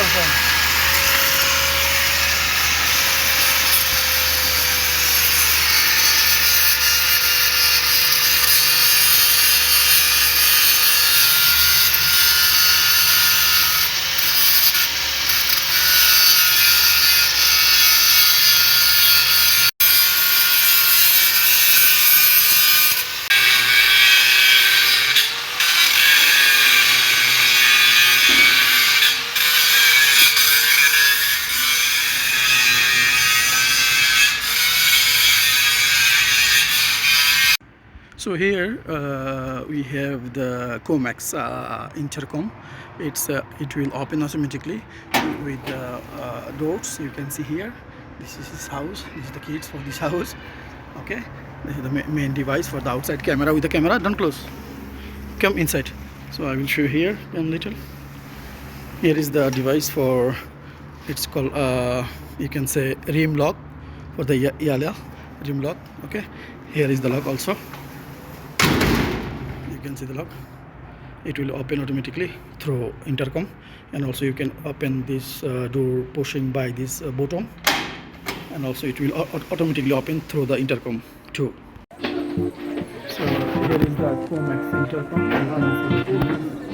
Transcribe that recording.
person. So here we have the Commax Intercom. It will open automatically with the doors. You can see here. This is his house. This is the keys for this house. Okay, this is the main device for the outside camera. With the camera, don't close. Come inside. So I will show you here. Come little. Here is the device for. It's called you can say rim lock for the Yale rim lock. Okay, here is the lock also. You can see the lock. It will open automatically through intercom, and also you can open this door pushing by this button, and also it will automatically open through the intercom too. So here is the Commax intercom.